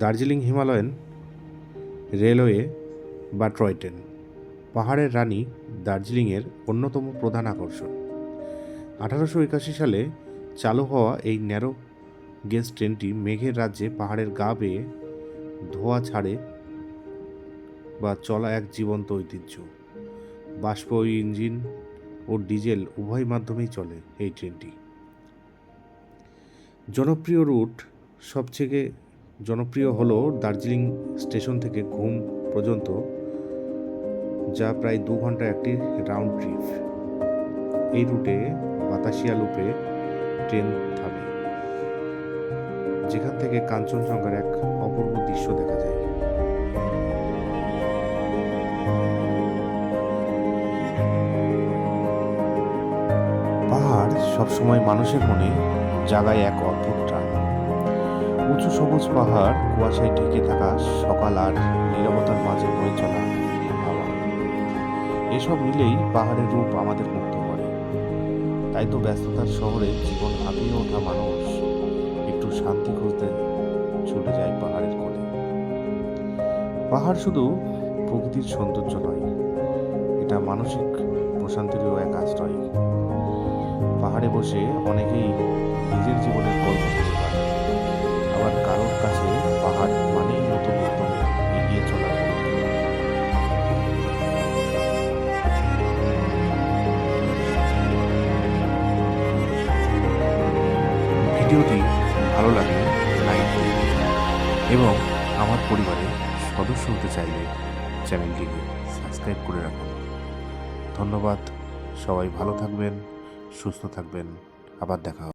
Darjeeling Himalayan railway বা toy train, পাহাড়ের রানী দার্জিলিংয়ের অন্যতম প্রধান আকর্ষণ। 1881 সালে চালু হওয়া এই ন্যারো গেজ ট্রেনটি মেঘের রাজ্যে পাহাড়ের গা বেয়ে ধোঁয়া ছাড়ে বা চলা এক জীবন্ত ঐতিহ্য। বাষ্প ইঞ্জিন ও ডিজেল উভয় মাধ্যমেই চলে এই ট্রেনটি। জনপ্রিয় রুট সবথেকে জনপ্রিয় হলো দার্জিলিং স্টেশন থেকে ঘুম পর্যন্ত, যা প্রায় 2 ঘন্টা একটি রাউন্ড ট্রিপ। এই রুটে বাতাসিয়া লুপে ট্রেন থামে, যেখান থেকে কাঞ্চনজঙ্ঘার এক অপূর্ব দৃশ্য দেখা যায়। পাহাড় সবসময় মানুষের মনে জাগায় এক অদ্ভুত টান। উঁচু সবুজ পাহাড়, কুয়াশায় ঢেকে থাকা সকাল আর নীরবতার মাঝে বয়ে চলা হাওয়া, এসব মিলেই পাহাড়ের রূপ আমাদের মুগ্ধ করে। তাই তো ব্যস্ততার শহরে জীবন হাঁপিয়ে ওঠা মানুষ একটু শান্তি খুঁজতে ছুটে যায় পাহাড়ের কোলে। পাহাড় শুধু প্রকৃতির সৌন্দর্য নয়, এটা মানসিক প্রশান্তিরও এক আশ্রয়। পাহাড়ে বসে অনেকেই নিজের জীবনের গল্প খুঁজে পায়, আবার কারোর কাছে পাহাড় মানেই নতুন উদ্যমে এগিয়ে চলার অনুপ্রেরণা। ভিডিওটি ভালো লাগলে লাইক দিন এবং আমার পরিবারে সদস্য হতে চাইলে চ্যানেলটিকে সাবস্ক্রাইব করে রাখুন। ধন্যবাদ। সবাই ভালো থাকবেন, সুস্থ থাকবেন। আবার দেখা হবে।